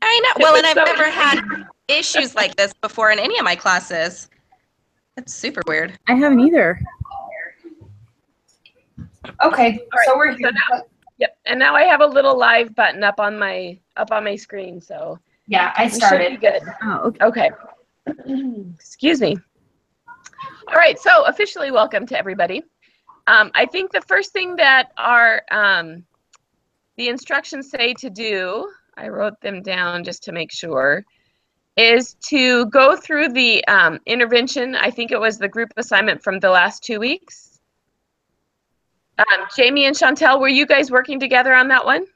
I know. Well, and I've never had issues like this before in any of my classes. It's super weird. I haven't either. Okay, right, so we're here. now, yep, and now I have a little live button up on my screen. So yeah, I started. We should be good. Oh, okay. Okay. Excuse me. All right, so officially welcome to everybody. I think the first thing that our the instructions say to do, I wrote them down just to make sure, is to go through the intervention. I think it was the group assignment from the last 2 weeks. Jamie and Chantel, were you guys working together on that one?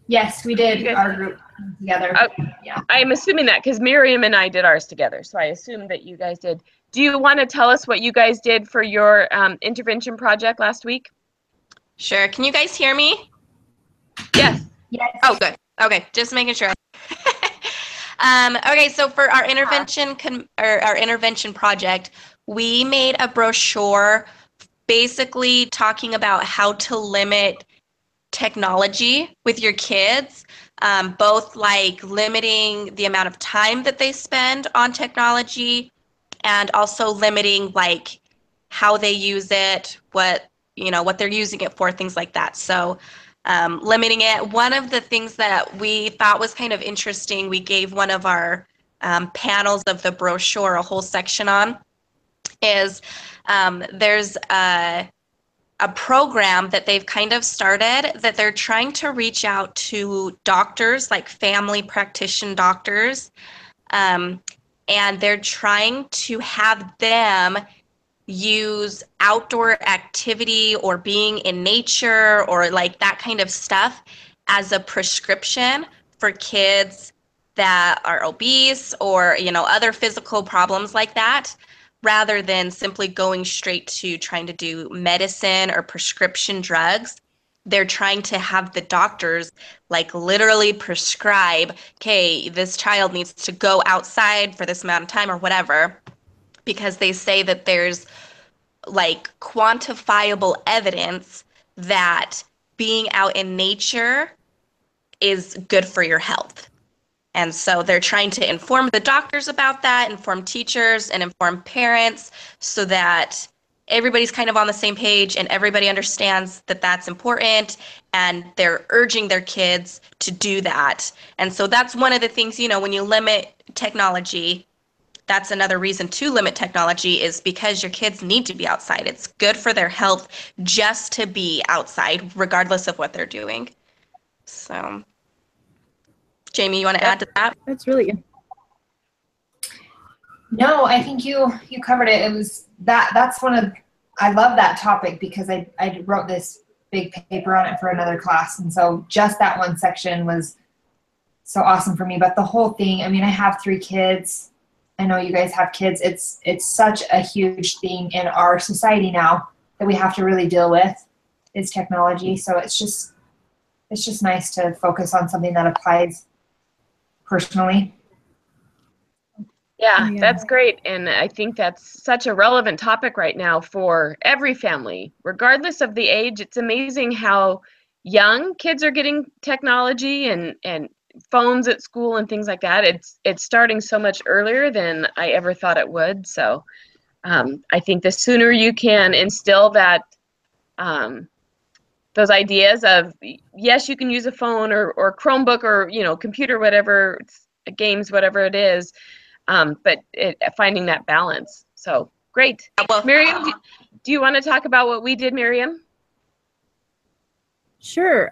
Yes, we did our group together. Yeah. I'm assuming that because Miriam and I did ours together, so I assume that you guys did. Do you want to tell us what you guys did for your intervention project last week? Sure. Can you guys hear me? Yes. Yes. Oh, good. Okay, just making sure. Okay, so for our intervention our intervention project, we made a brochure basically talking about how to limit technology with your kids, both like limiting the amount of time that they spend on technology and also limiting like how they use it, what they're using it for, things like that. So limiting it. One of the things that we thought was kind of interesting, we gave one of our panels of the brochure a whole section on, is there's a program that they've kind of started that they're trying to reach out to doctors, like family practitioner doctors, and they're trying to have them use outdoor activity or being in nature or like that kind of stuff as a prescription for kids that are obese or other physical problems like that, rather than simply going straight to trying to do medicine or prescription drugs. They're trying to have the doctors like literally prescribe, okay, this child needs to go outside for this amount of time or whatever, because they say that there's like quantifiable evidence that being out in nature is good for your health. And so they're trying to inform the doctors about that, inform teachers and inform parents so that everybody's kind of on the same page and everybody understands that that's important, and they're urging their kids to do that. And so that's one of the things, when you limit technology, that's another reason to limit technology, is because your kids need to be outside. It's good for their health just to be outside, regardless of what they're doing. So, Jamie, you want to add to that? That's really good. No, I think you covered it. It was that's one of, I love that topic because I wrote this big paper on it for another class, and so just that one section was so awesome for me. But the whole thing, I mean, I have 3 kids. I know you guys have kids. It's such a huge thing in our society now that we have to really deal with, is technology. So it's just nice to focus on something that applies personally. Yeah, that's great. And I think that's such a relevant topic right now for every family, regardless of the age. It's amazing how young kids are getting technology and phones at school and things like that. It's starting so much earlier than I ever thought it would. So I think the sooner you can instill that, those ideas of, yes, you can use a phone or Chromebook or computer, whatever, games, whatever it is, but finding that balance. So great. Well, Miriam, do you want to talk about what we did, Miriam? Sure.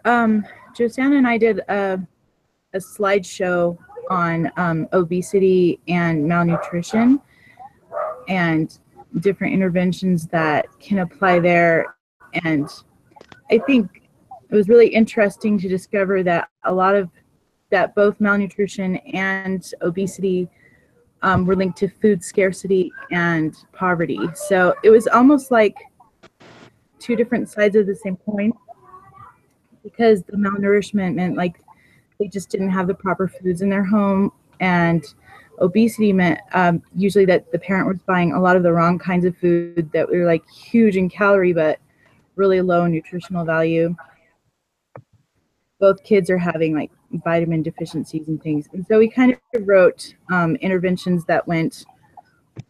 Josanna and I did a slideshow on obesity and malnutrition and different interventions that can apply there. And I think it was really interesting to discover that that both malnutrition and obesity were linked to food scarcity and poverty. So it was almost like 2 different sides of the same coin, because the malnourishment meant like they just didn't have the proper foods in their home, and obesity meant usually that the parent was buying a lot of the wrong kinds of food that were like huge in calorie but really low in nutritional value. both kids are having like vitamin deficiencies and things. And so we kind of wrote interventions that went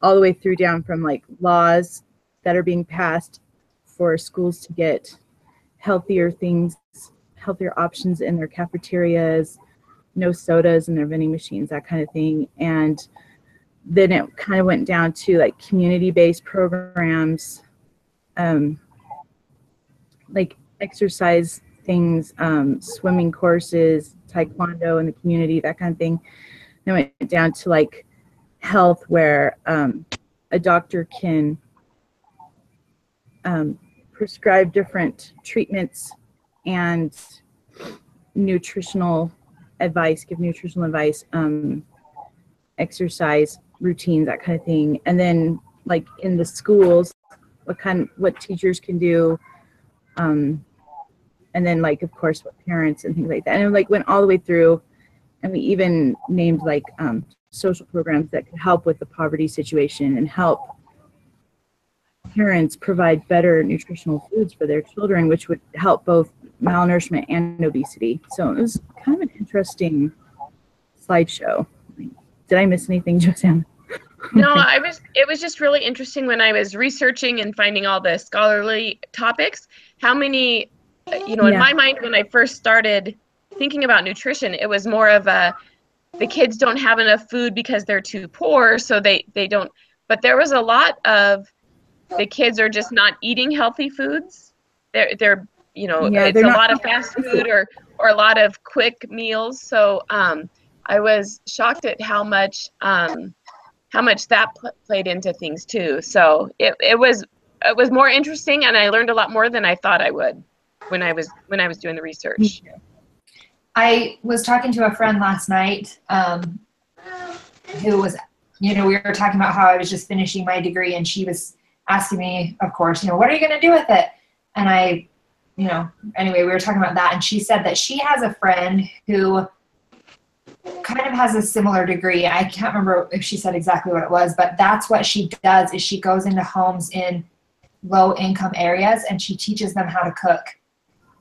all the way through down from like laws that are being passed for schools to get healthier things, healthier options in their cafeterias, no sodas in their vending machines, that kind of thing. And then it kind of went down to like community-based programs, like exercise things, swimming courses, taekwondo in the community, that kind of thing. Then it went down to like health, where a doctor can prescribe different treatments and nutritional advice, give nutritional advice, exercise routines, that kind of thing. And then like in the schools, what teachers can do, and then like of course what parents and things like that. And it like went all the way through, and we even named like social programs that could help with the poverty situation and help parents provide better nutritional foods for their children, which would help both malnourishment and obesity. So it was kind of an interesting slideshow. Did I miss anything, Josanna? No, it was just really interesting when I was researching and finding all the scholarly topics, how many, in my mind, when I first started thinking about nutrition, it was more of the kids don't have enough food because they're too poor, so they don't, but there was a lot of the kids are just not eating healthy foods. They're it's a lot of fast food or a lot of quick meals. So I was shocked at how much that played into things too. So it was more interesting, and I learned a lot more than I thought I would when I was doing the research. I was talking to a friend last night who was, we were talking about how I was just finishing my degree, and she was asking me, of course, what are you going to do with it? And anyway, we were talking about that, and she said that she has a friend who kind of has a similar degree. I can't remember if she said exactly what it was, but that's what she does, is she goes into homes in low income areas and she teaches them how to cook.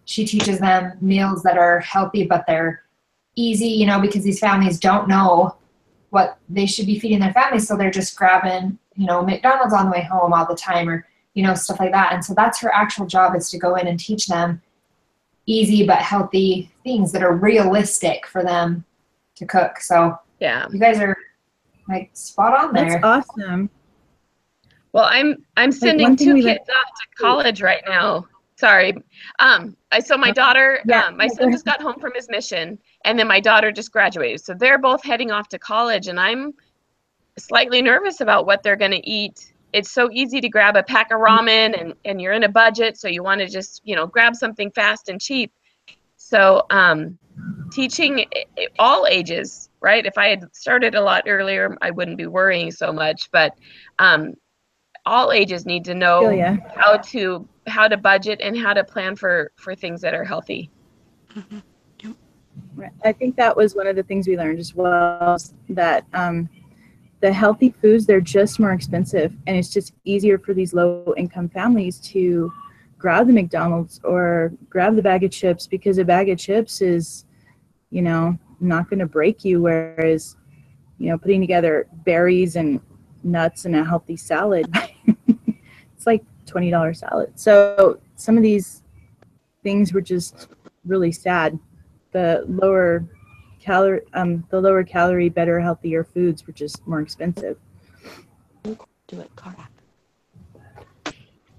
She teaches them meals that are healthy, but they're easy, because these families don't know what they should be feeding their families. So they're just grabbing, McDonald's on the way home all the time, or, stuff like that. And so that's her actual job, is to go in and teach them easy but healthy things that are realistic for them to cook. So yeah, you guys are like spot on there. That's awesome. Well, I'm sending two kids off to college right now. Sorry. So my daughter, my son just got home from his mission, and then my daughter just graduated. So they're both heading off to college, and I'm slightly nervous about what they're going to eat. It's so easy to grab a pack of ramen, and you're in a budget, so you want to just, grab something fast and cheap. So teaching all ages, right? If I had started a lot earlier, I wouldn't be worrying so much, but all ages need to know how to budget and how to plan for things that are healthy. Mm-hmm. Right. I think that was one of the things we learned as well, that the healthy foods, they're just more expensive, and it's just easier for these low income families to grab the McDonald's or grab the bag of chips, because a bag of chips is, not going to break you, whereas, putting together berries and nuts and a healthy salad, it's like $20 salad. So some of these things were just really sad. The lower calorie, better, healthier foods were just more expensive. Do it, Cara.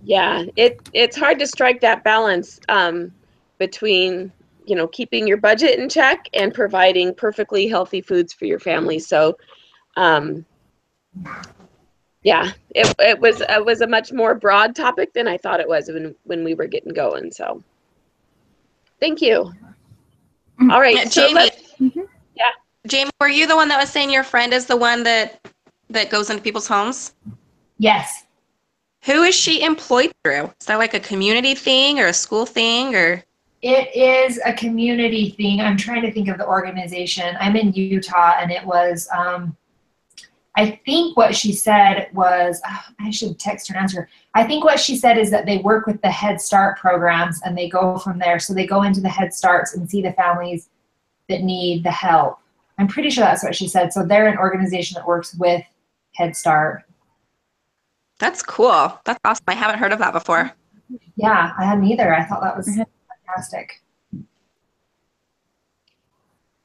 Yeah, it's hard to strike that balance between, keeping your budget in check and providing perfectly healthy foods for your family. So, yeah, it was a much more broad topic than I thought it was when we were getting going. So, thank you. All right, Jamie. Yeah, Jamie, were you the one that was saying your friend is the one that goes into people's homes? Yes. Who is she employed through? Is that like a community thing or a school thing, or? It is a community thing. I'm trying to think of the organization. I'm in Utah, and it was, I I think what she said was, I should text her and answer. I think what she said is that they work with the Head Start programs and they go from there. So they go into the Head Starts and see the families that need the help. I'm pretty sure that's what she said. So they're an organization that works with Head Start. That's cool. That's awesome. I haven't heard of that before. Yeah, I hadn't either. I thought that was fantastic.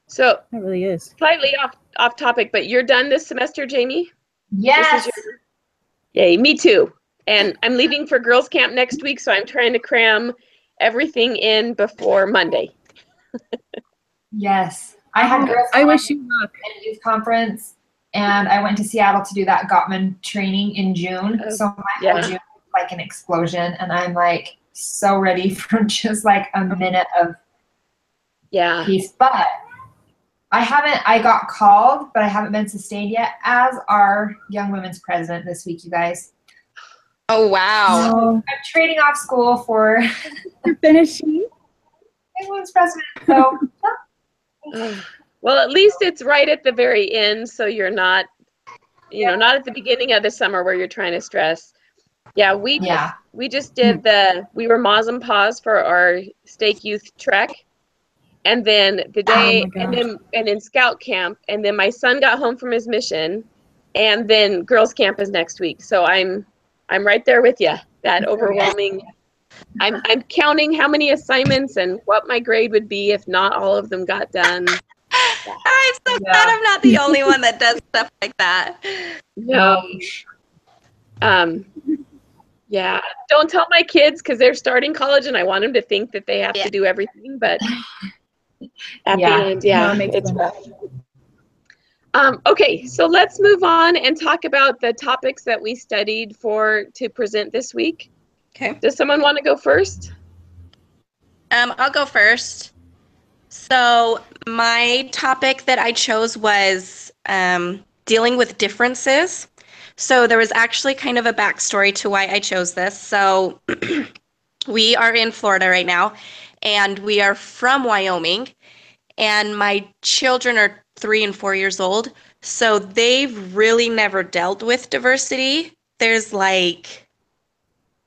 So It really is. slightly off topic, but you're done this semester, Jamie? Yes. Yay, me too. And I'm leaving for girls camp next week, so I'm trying to cram everything in before Monday. Yes. I had girls I wish you luck. at a youth conference, and I went to Seattle to do that Gottman training in June. So my whole June was like an explosion, and I'm like so ready for just like a minute of peace. But I got called, but I haven't been sustained yet as our young women's president this week, you guys. Oh, wow. So I'm trading off school for finishing young women's president. So well, at least it's right at the very end, so you're not, not at the beginning of the summer where you're trying to stress. Yeah, we just did we were Moz and Paws for our stake youth trek. And then the day, and then scout camp, and then my son got home from his mission, and then girls camp is next week. So I'm right there with you. That overwhelming. I'm counting how many assignments and what my grade would be if not all of them got done. I'm so glad I'm not the only one that does stuff like that. No. Yeah. Don't tell my kids because they're starting college, and I want them to think that they have to do everything, but. At the end, it's rough. Okay, so let's move on and talk about the topics that we studied to present this week. Okay. Does someone want to go first? I'll go first. So my topic that I chose was dealing with differences. So there was actually kind of a backstory to why I chose this. So we are in Florida right now, and we are from Wyoming, and my children are 3 and 4 years old, so they've really never dealt with diversity. There's like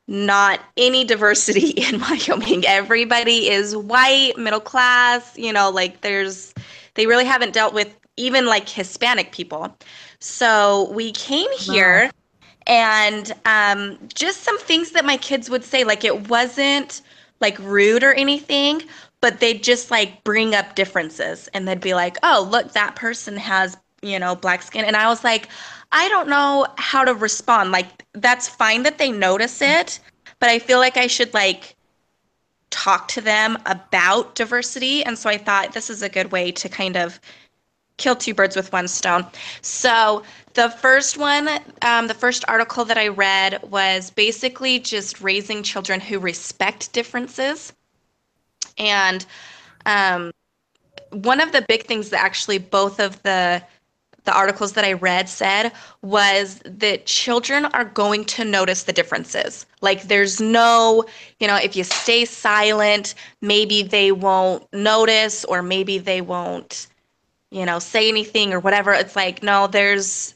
not any diversity in Wyoming. Everybody is white, middle class, like they really haven't dealt with even like Hispanic people. So we came here and just some things that my kids would say, like it wasn't like rude or anything, but they'd just like bring up differences and they'd be like, oh, look, that person has, black skin. And I was like, I don't know how to respond. Like, that's fine that they notice it, but I feel like I should like talk to them about diversity. And so I thought this is a good way to kind of kill 2 birds with 1 stone. So the first one, the first article that I read was basically just raising children who respect differences. And one of the big things that actually both of the articles that I read said was that children are going to notice the differences. Like there's no, if you stay silent, maybe they won't notice, or maybe they won't say anything or whatever. It's like, no, there's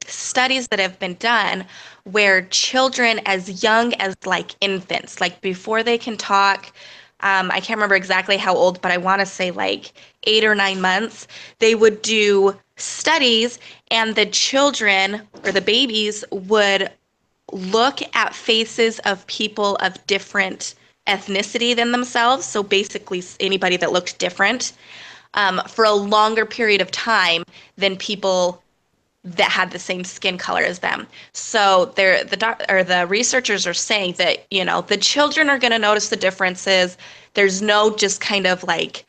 studies that have been done where children as young as like infants, like before they can talk, I can't remember exactly how old, but I want to say like 8 or 9 months, they would do studies and the children or the babies would look at faces of people of different ethnicity than themselves. So basically anybody that looked different. For a longer period of time than people that had the same skin color as them. So the researchers are saying that, the children are going to notice the differences. There's no just kind of like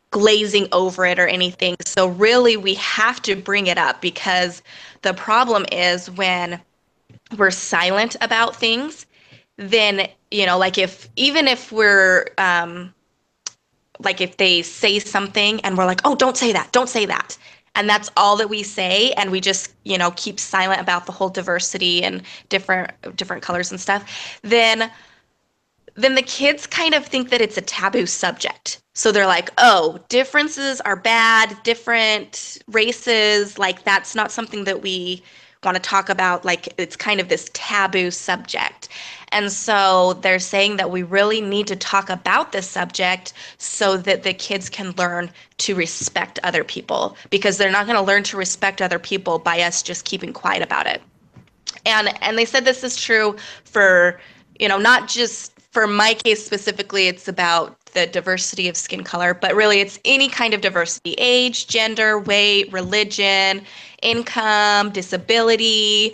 glazing over it or anything. So really we have to bring it up, because the problem is when we're silent about things, then, like even if we're, like if they say something and we're like, oh, don't say that. And that's all that we say. And we just, keep silent about the whole diversity and different colors and stuff. Then then the kids kind of think that it's a taboo subject. So they're like, oh, differences are bad, different races, like that's not something that we want to talk about. Like it's kind of this taboo subject. And so they're saying that we really need to talk about this subject so that the kids can learn to respect other people, because they're not going to learn to respect other people by us just keeping quiet about it. And they said this is true for, not just for my case specifically, it's about the diversity of skin color, but really it's any kind of diversity: age, gender, weight, religion, income, disability,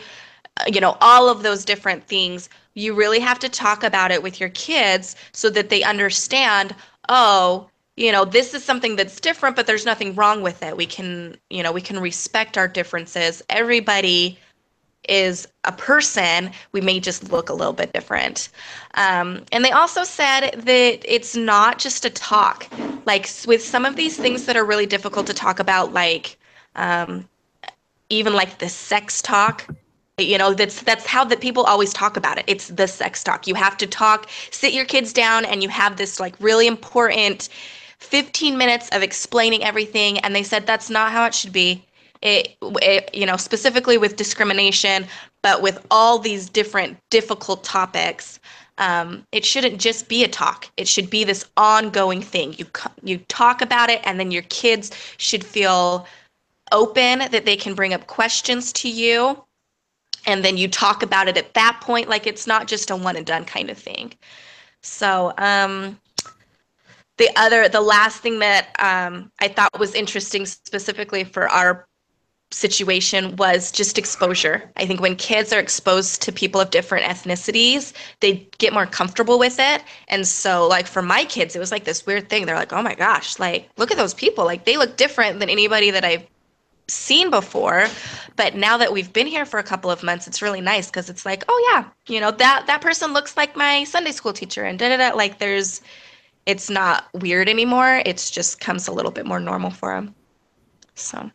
all of those different things. You really have to talk about it with your kids so that they understand, oh, this is something that's different, but there's nothing wrong with it. We can respect our differences. Everybody is a person. We may just look a little bit different. And they also said that it's not just a talk. Like with some of these things that are really difficult to talk about, like even like the sex talk, that's how the people always talk about it. It's the sex talk. You have to talk, sit your kids down, and you have this like really important 15 minutes of explaining everything. And they said that's not how it should be. Specifically with discrimination, but with all these different difficult topics, it shouldn't just be a talk. It should be this ongoing thing. You talk about it, and then your kids should feel open that they can bring up questions to you, and then you talk about it at that point. Like it's not just a one and done kind of thing. So the last thing that I thought was interesting specifically for our situation was just exposure. I think when kids are exposed to people of different ethnicities, they get more comfortable with it. And so like for my kids, it was like this weird thing. They're like, oh my gosh, like look at those people. Like they look different than anybody that I've seen before. But now that we've been here for a couple of months, it's really nice because it's like, oh yeah, that person looks like my Sunday school teacher and da-da-da. Like it's not weird anymore. It's just comes a little bit more normal for them. So.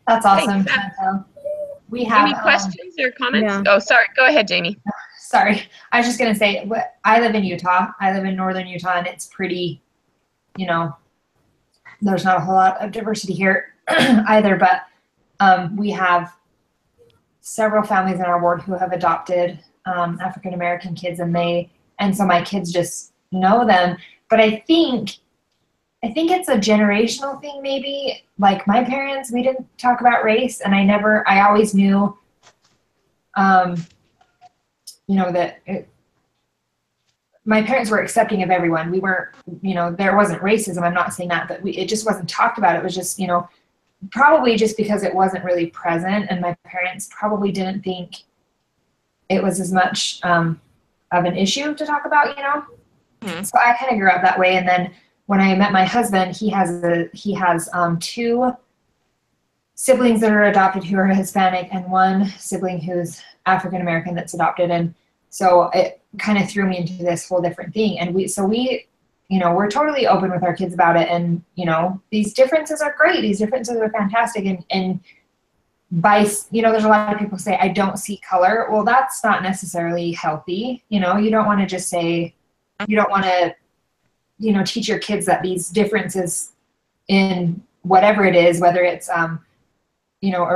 That's awesome, Chantel. We have any questions or comments? Yeah. Oh, sorry. Go ahead, Jamie. Sorry. I was just going to say, I live in Utah. I live in northern Utah, and it's pretty, there's not a whole lot of diversity here either, but we have several families in our ward who have adopted African-American kids, and so my kids just know them. But I think it's a generational thing, maybe. Like my parents, we didn't talk about race, and I always knew, my parents were accepting of everyone. We weren't, there wasn't racism. I'm not saying that, but it just wasn't talked about. It was just, probably just because it wasn't really present, and my parents probably didn't think it was as much of an issue to talk about, Mm-hmm. So I kind of grew up that way, and then when I met my husband, he has two siblings that are adopted who are Hispanic, and one sibling who's African American that's adopted. And so it kind of threw me into this whole different thing. And we're totally open with our kids about it. And, these differences are great. These differences are fantastic. And there's a lot of people say, I don't see color. Well, that's not necessarily healthy. You don't want to just say, you don't want to, teach your kids that these differences in whatever it is, whether it's, a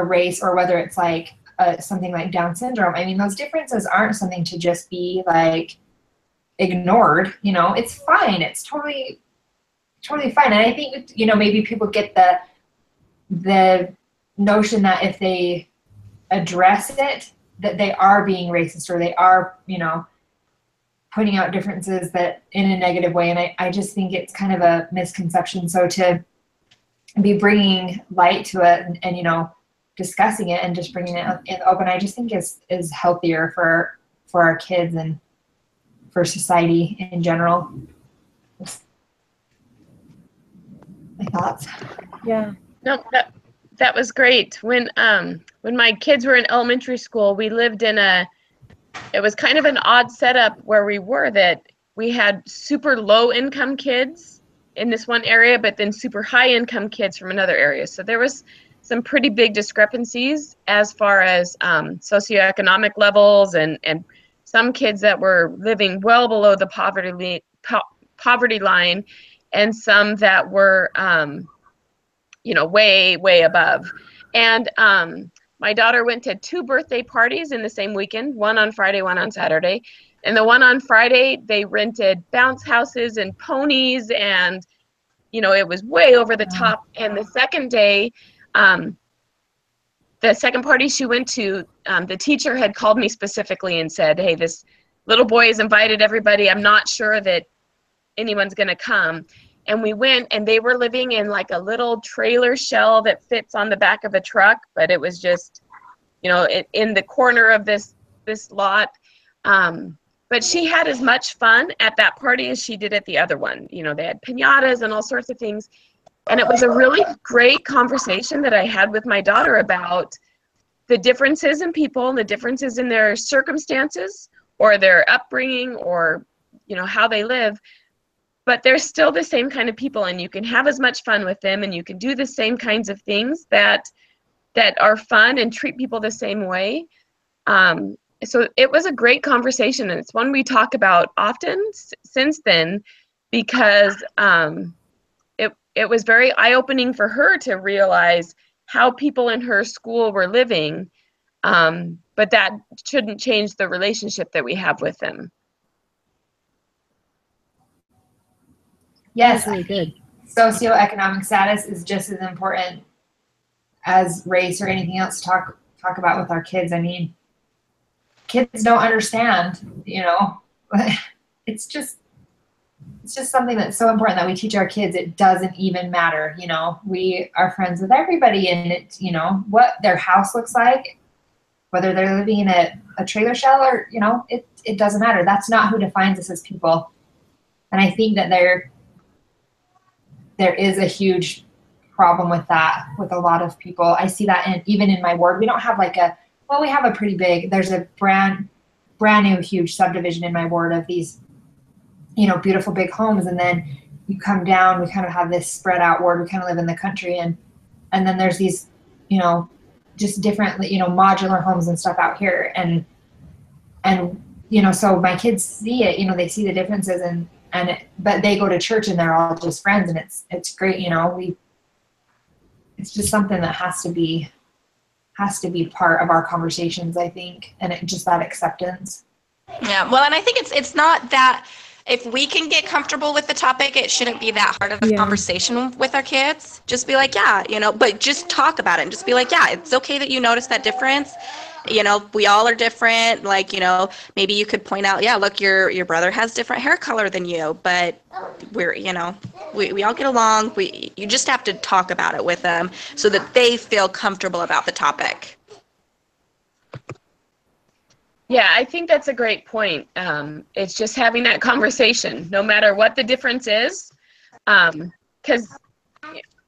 race or whether it's like something like Down syndrome. I mean, those differences aren't something to just be like ignored. It's fine. It's totally fine. And I think, maybe people get the notion that if they address it, that they are being racist, or they are, putting out differences that in a negative way. And I just think it's kind of a misconception. So to be bringing light to it and discussing it and just bringing it open, I just think is healthier for our kids and for society in general. My thoughts. Yeah. No, that was great. When my kids were in elementary school, we lived in it was kind of an odd setup where we were, that we had super low income kids in this one area, but then super high income kids from another area. So there was some pretty big discrepancies as far as socioeconomic levels and some kids that were living well below the poverty line, and some that were, way above. And my daughter went to 2 birthday parties in the same weekend, one on Friday, one on Saturday. And the one on Friday, they rented bounce houses and ponies, and it was way over the top. And the second day, the second party she went to, the teacher had called me specifically and said, hey, this little boy has invited everybody. I'm not sure that anyone's going to come. And we went, and they were living in like a little trailer shell that fits on the back of a truck, but it was just, in the corner of this lot. But she had as much fun at that party as she did at the other one. They had piñatas and all sorts of things. And it was a really great conversation that I had with my daughter about the differences in people and the differences in their circumstances or their upbringing or, how they live. But they're still the same kind of people, and you can have as much fun with them, and you can do the same kinds of things that are fun and treat people the same way. So it was a great conversation, and it's one we talk about often since then, because it was very eye-opening for her to realize how people in her school were living, but that shouldn't change the relationship that we have with them. Yes, That's really good. Socioeconomic status is just as important as race or anything else to talk about with our kids. I mean, kids don't understand, it's just something that's so important that we teach our kids. It doesn't even matter, we are friends with everybody, and it, what their house looks like, whether they're living in a trailer shell or, it doesn't matter. That's not who defines us as people. And I think that there is a huge problem with that with a lot of people. I see that even in my ward. We don't have we have a pretty big, there's a brand new huge subdivision in my ward of these, beautiful big homes. And then you come down, we kind of have this spread out ward. We kind of live in the country, and then there's these, just different, modular homes and stuff out here. And so my kids see it, they see the differences, but they go to church and they're all just friends, and it's great. It's just something that has to be part of our conversations, I think, and just that acceptance. Yeah, well, and I think it's not that if we can get comfortable with the topic, it shouldn't be that hard of a conversation with our kids. Just be like, but just talk about it and just be like, it's okay that you notice that difference. We all are different. Like, maybe you could point out, look, your brother has different hair color than you, but we're, we all get along. You just have to talk about it with them so that they feel comfortable about the topic. Yeah, I think that's a great point. It's just having that conversation, no matter what the difference is, because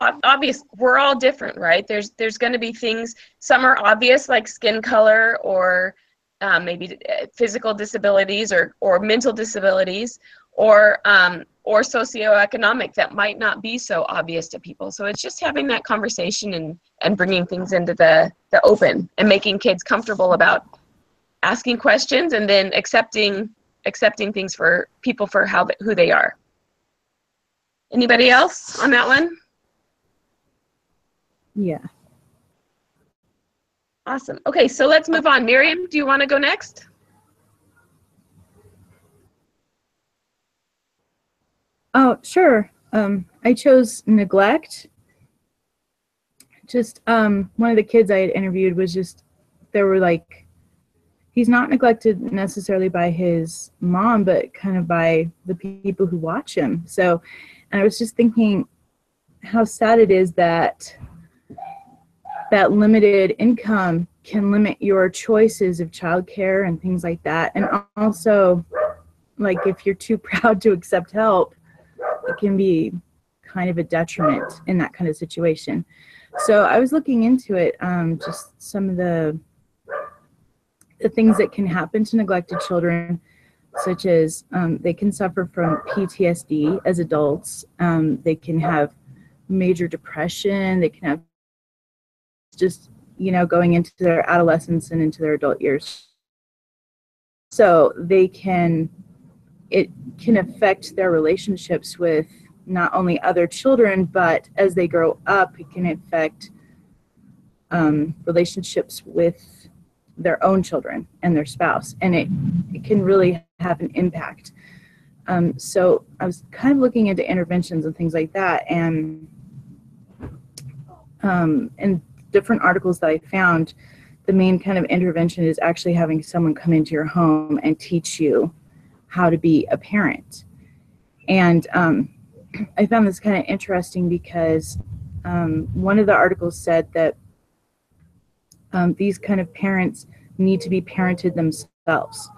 obvious, we're all different, right? There's going to be things, some are obvious, like skin color or maybe physical disabilities or mental disabilities, or socioeconomic that might not be so obvious to people. So it's just having that conversation and bringing things into the open and making kids comfortable about asking questions and then accepting things for people for who they are. Anybody else on that one? Yeah. Awesome. Okay, so let's move on. Miriam, do you want to go next? Oh, sure. I chose neglect. Just one of the kids I had interviewed was he's not neglected necessarily by his mom, but kind of by the people who watch him. So, and I was just thinking how sad it is that limited income can limit your choices of childcare and things like that. And also, like, if you're too proud to accept help, it can be kind of a detriment in that kind of situation. So I was looking into it, just some of the things that can happen to neglected children, such as they can suffer from PTSD as adults. They can have major depression. They can have just, going into their adolescence and into their adult years. So it can affect their relationships with not only other children, but as they grow up, it can affect relationships with their own children and their spouse, and it can really have an impact. So I was kind of looking into interventions and things like that, and in different articles that I found, the main kind of intervention is actually having someone come into your home and teach you how to be a parent. And I found this kind of interesting because one of the articles said that these kind of parents need to be parented themselves.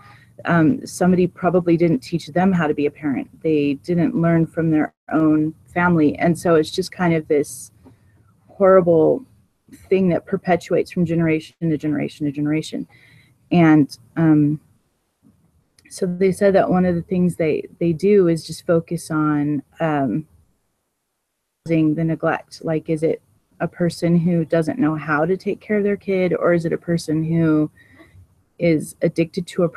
Somebody probably didn't teach them how to be a parent. They didn't learn from their own family. And so it's just kind of this horrible thing that perpetuates from generation to generation to generation. And so they said that one of the things they do is just focus on the neglect. Like, is it a person who doesn't know how to take care of their kid, or is it a person who is addicted to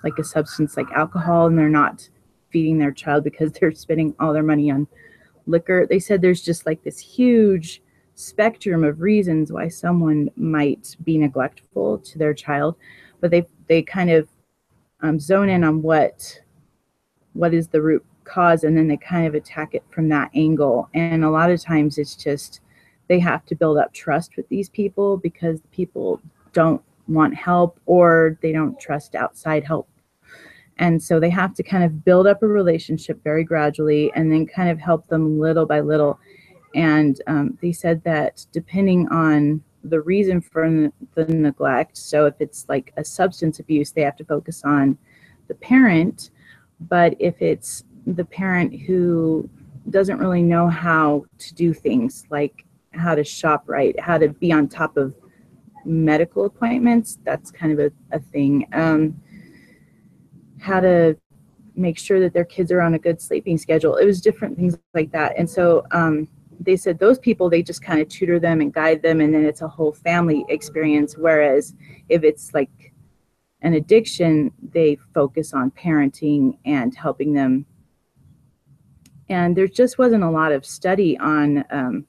like a substance like alcohol, and they're not feeding their child because they're spending all their money on liquor? They said there's just like this huge spectrum of reasons why someone might be neglectful to their child, but they kind of zone in on what is the root cause, and then they kind of attack it from that angle. And a lot of times it's just they have to build up trust with these people because people don't want help, or they don't trust outside help. And so they have to kind of build up a relationship very gradually and then kind of help them little by little. And they said that depending on the reason for the neglect, so if it's like a substance abuse, they have to focus on the parent. But if it's the parent who doesn't really know how to do things, like how to shop right, how to be on top of medical appointments, that's kind of a thing. How to make sure that their kids are on a good sleeping schedule. It was different things like that. And so they said those people, they just kind of tutor them and guide them, and then it's a whole family experience. Whereas if it's like an addiction, they focus on parenting and helping them. And there just wasn't a lot of study on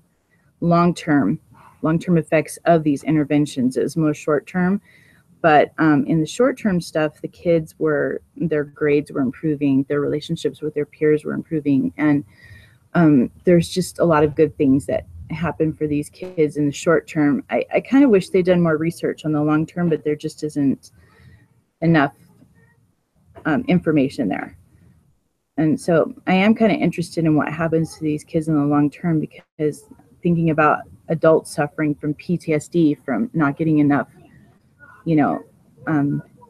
long-term effects of these interventions. It was more short-term. But in the short-term stuff, the kids their grades were improving, their relationships with their peers were improving, and there's just a lot of good things that happen for these kids in the short term. I kind of wish they'd done more research on the long term, but there just isn't enough information there. And so I am kind of interested in what happens to these kids in the long term, because thinking about adults suffering from PTSD from not getting enough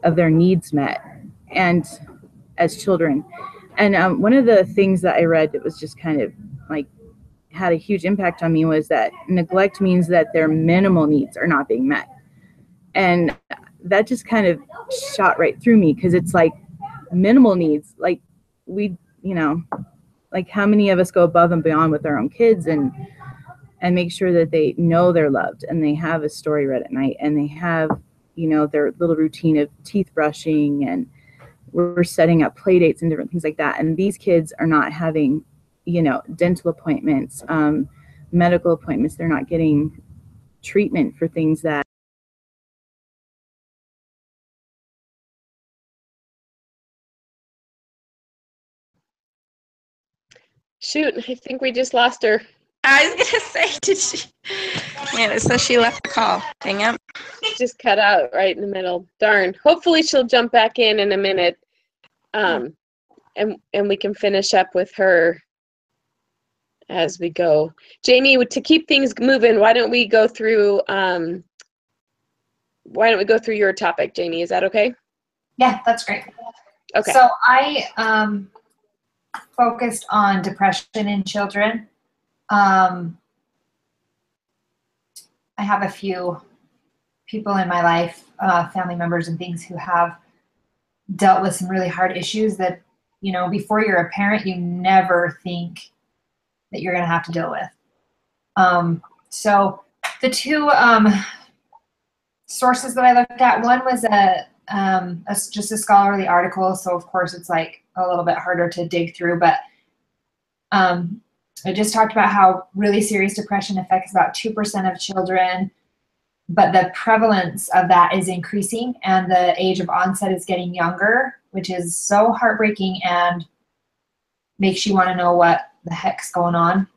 of their needs met, and as children. And one of the things that I read that was just kind of like had a huge impact on me was that neglect means that their minimal needs are not being met. And that just kind of shot right through me, because it's like minimal needs, like like how many of us go above and beyond with our own kids and make sure that they know they're loved, and they have a story read at night, and they have their little routine of teeth brushing, and we're setting up play dates and different things like that. And these kids are not having, dental appointments, medical appointments. They're not getting treatment for things that. Shoot, I think we just lost her. I was gonna say, did she? Yeah, so she left the call. Dang it. Just cut out right in the middle. Darn. Hopefully she'll jump back in a minute, and we can finish up with her as we go. Jamie, to keep things moving, why don't we go through your topic, Jamie? Is that okay? Yeah, that's great. Okay. So I focused on depression in children. I have a few people in my life, family members and things, who have dealt with some really hard issues that, before you're a parent, you never think that you're going to have to deal with. So the two sources that I looked at, one was It's just a scholarly article, so of course it's like a little bit harder to dig through, but I just talked about how really serious depression affects about 2% of children, but the prevalence of that is increasing and the age of onset is getting younger, which is so heartbreaking and makes you want to know what the heck's going on.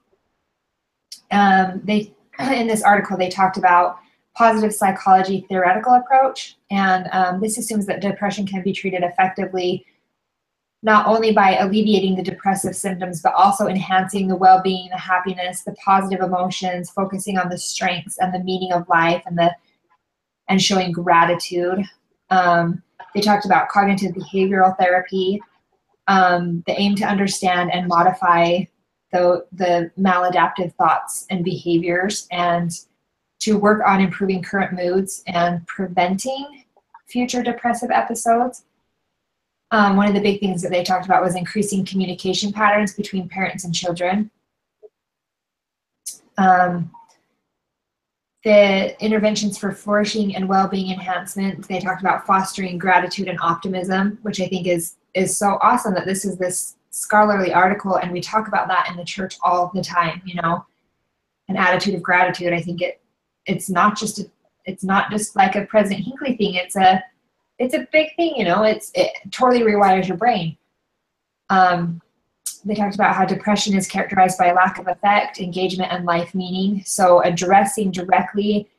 In this article, they talked about positive psychology theoretical approach, and this assumes that depression can be treated effectively not only by alleviating the depressive symptoms, but also enhancing the well-being, the happiness, the positive emotions, focusing on the strengths and the meaning of life, and showing gratitude. They talked about cognitive behavioral therapy, the aim to understand and modify the maladaptive thoughts and behaviors, and to work on improving current moods and preventing future depressive episodes. One of the big things that they talked about was increasing communication patterns between parents and children. The interventions for flourishing and well-being enhancement, they talked about fostering gratitude and optimism, which I think is so awesome that this is this scholarly article, and we talk about that in the church all the time, you know, an attitude of gratitude. I think it's not just like a President Hinckley thing. It's a big thing, you know. It totally rewires your brain. They talked about how depression is characterized by lack of affect, engagement, and life meaning. So addressing directly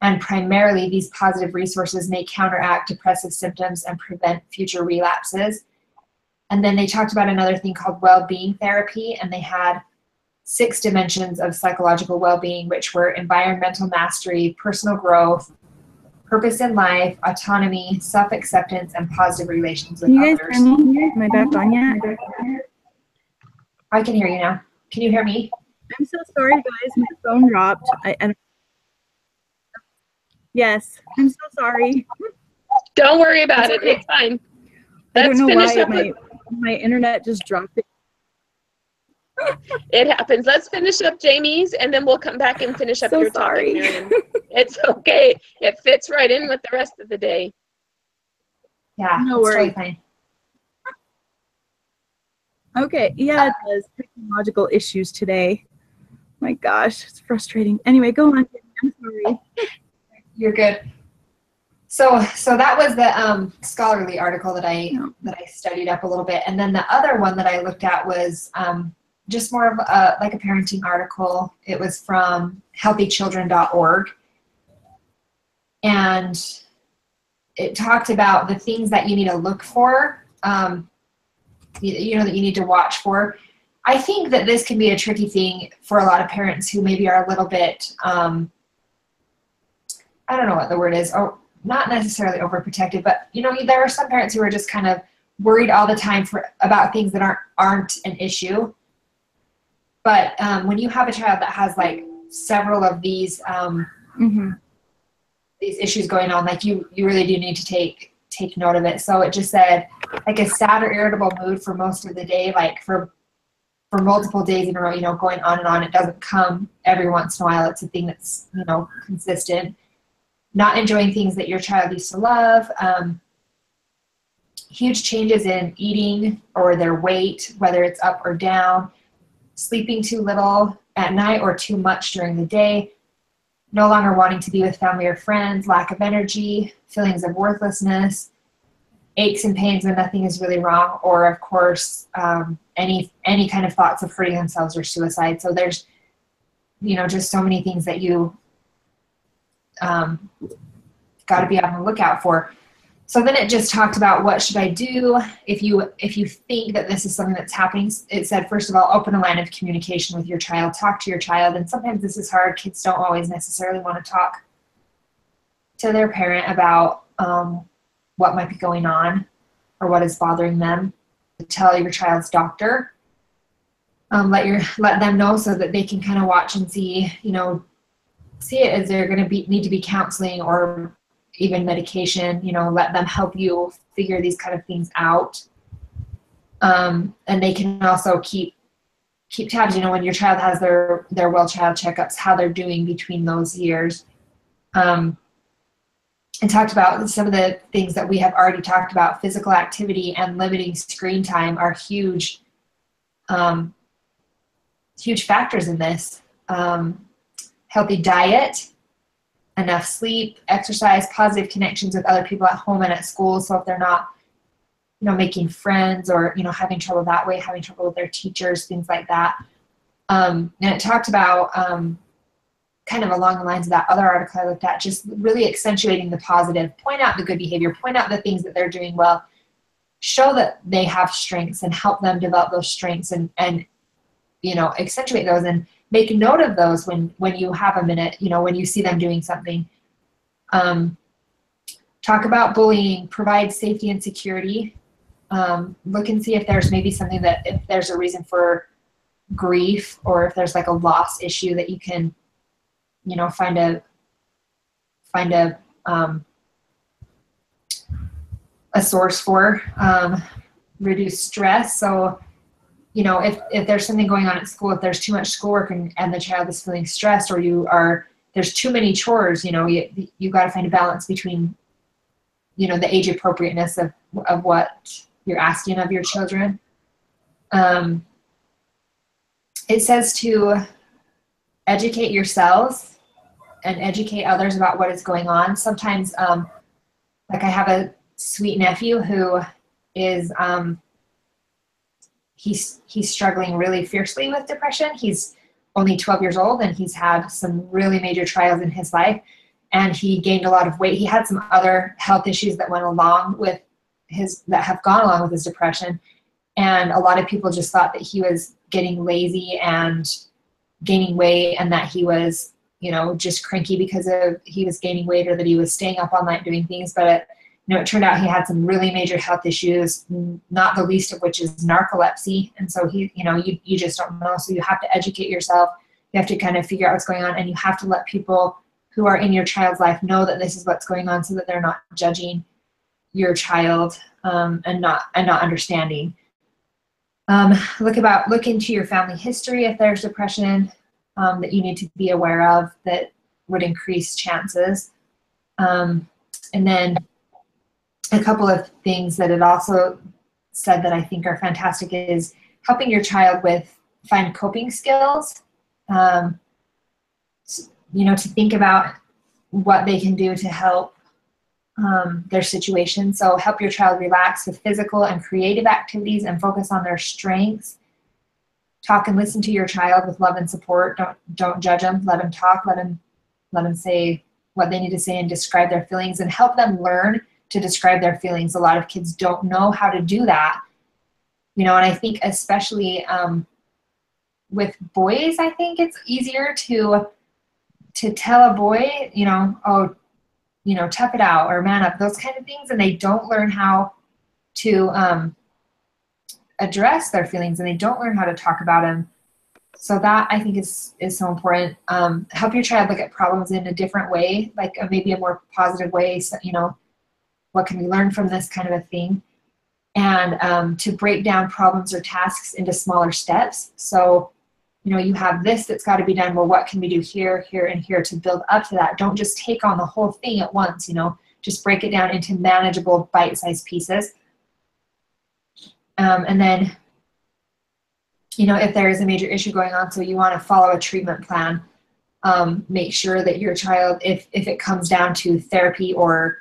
and primarily these positive resources may counteract depressive symptoms and prevent future relapses. And then they talked about another thing called well-being therapy, and they had 6 dimensions of psychological well-being, which were environmental mastery, personal growth, purpose in life, autonomy, self-acceptance, and positive relations with You guys others. hear me? Am I back on yet? I can hear you now. Can you hear me? I'm so sorry, guys. My phone dropped. Yes, I'm so sorry. Don't worry about it. It's fine. I don't Let's know finish why up my internet just dropped. It happens. Let's finish up Jamie's, and then we'll come back and finish up So your sorry. topic, Miriam. It's okay. It fits right in with the rest of the day. Yeah, No it's worries. totally fine. Okay, yeah, it does. Technological issues today. My gosh, it's frustrating. Anyway, go on. I'm sorry. You're good. So that was the scholarly article that I studied up a little bit, and then the other one that I looked at was just more of like a parenting article. It was from healthychildren.org, and it talked about the things that you need to look for, you know, that you need to watch for. I think that this can be a tricky thing for a lot of parents who maybe are a little bit, I don't know what the word is, or not necessarily overprotective, but you know, there are some parents who are just kind of worried all the time about things that aren't an issue. But when you have a child that has like several of these these issues going on, like you really do need to take note of it. So it just said like a sad or irritable mood for most of the day, like for multiple days in a row, you know, going on and on. It doesn't come every once in a while. It's a thing that's, you know, consistent. Not enjoying things that your child used to love. Huge changes in eating or their weight, whether it's up or down. Sleeping too little at night or too much during the day. No longer wanting to be with family or friends. Lack of energy. Feelings of worthlessness. Aches and pains when nothing is really wrong. Or, of course, any kind of thoughts of hurting themselves or suicide. So there's, you know, just so many things that you got to be on the lookout for. So then it just talked about what should I do if you think that this is something that's happening. It said, first of all, open a line of communication with your child. Talk to your child. And sometimes this is hard. Kids don't always necessarily want to talk to their parent about what might be going on or what is bothering them. Tell your child's doctor. Let them know so that they can kind of watch and see, you know, see it as they're going to need to be counseling or even medication, you know, let them help you figure these kind of things out. And they can also keep tabs, you know, when your child has their well child checkups, how they're doing between those years. And and talked about some of the things that we have already talked about. Physical activity and limiting screen time are huge, huge factors in this. Healthy diet, enough sleep, exercise, positive connections with other people at home and at school. So if they're not, making friends or, having trouble that way, having trouble with their teachers, things like that. And it talked about kind of along the lines of that other article I looked at, just really accentuating the positive, point out the good behavior, point out the things that they're doing well, show that they have strengths and help them develop those strengths and accentuate those and make note of those when you have a minute, when you see them doing something. Talk about bullying, provide safety and security. Look and see if there's maybe something that, if there's a reason for grief or if there's like a loss issue that you can, find a source for. Reduce stress. So, if there's something going on at school, if there's too much schoolwork and the child is feeling stressed, or there's too many chores, you got to find a balance between, the age appropriateness of what you're asking of your children. It says to educate yourselves and educate others about what is going on. Sometimes, like I have a sweet nephew who is, he's struggling really fiercely with depression. He's only 12 years old and he's had some really major trials in his life, and he gained a lot of weight. He had some other health issues that have gone along with his depression. And a lot of people just thought that he was getting lazy and gaining weight and that he was, just cranky because he was gaining weight or that he was staying up all night doing things. But it turned out he had some really major health issues, not the least of which is narcolepsy. And so you just don't know. So you have to educate yourself. You have to kind of figure out what's going on, and you have to let people who are in your child's life know that this is what's going on, so that they're not judging your child and not understanding. Look into your family history if there's depression that you need to be aware of that would increase chances. And then a couple of things that it also said that I think are fantastic is helping your child find coping skills, to think about what they can do to help their situation. So help your child relax with physical and creative activities and focus on their strengths. Talk and listen to your child with love and support. Don't judge them. Let them talk. Let them say what they need to say and describe their feelings, and help them learn to describe their feelings. A lot of kids don't know how to do that, and I think especially with boys, I think it's easier to tell a boy, tough it out or man up, those kind of things, and they don't learn how to address their feelings, and they don't learn how to talk about them. So that I think is so important. Help your child look at problems in a different way, like maybe a more positive way. So, what can we learn from this kind of a thing? And to break down problems or tasks into smaller steps. So, you have this that's got to be done. Well, what can we do here, here, and here to build up to that? Don't just take on the whole thing at once, just break it down into manageable bite-sized pieces. And then, if there is a major issue going on, so you want to follow a treatment plan, make sure that your child, if it comes down to therapy or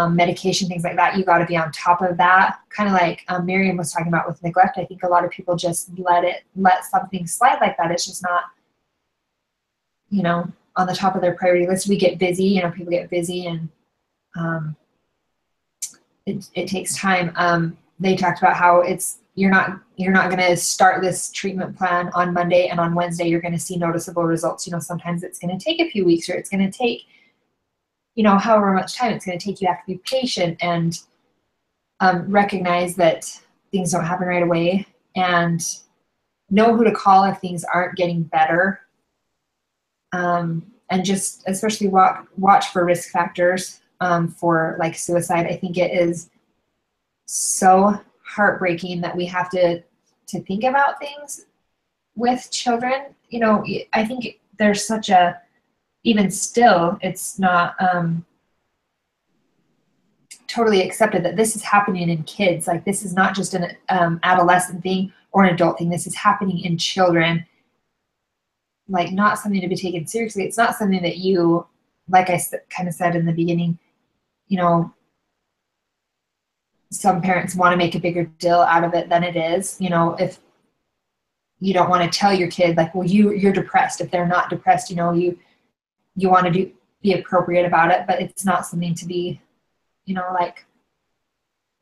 medication, things like that, you got to be on top of that. Kind of like Miriam was talking about with neglect. I think a lot of people just let something slide like that. It's just not, on the top of their priority list. We get busy, people get busy, and it takes time. They talked about how you're not going to start this treatment plan on Monday and on Wednesday you're going to see noticeable results. Sometimes it's going to take a few weeks, or it's going to take, however much time it's going to take. You have to be patient and recognize that things don't happen right away, and know who to call if things aren't getting better. And just especially watch for risk factors for like suicide. I think it is so heartbreaking that we have to think about things with children. I think there's such a, even still, it's not totally accepted that this is happening in kids. Like, this is not just an adolescent thing or an adult thing. This is happening in children. Like, not something to be taken seriously. It's not something that you, like I kind of said in the beginning, you know, some parents want to make a bigger deal out of it than it is. You know, if you don't want to tell your kid, like, well, you're depressed. If they're not depressed, you know, you want to be appropriate about it, but it's not something to be, you know, like,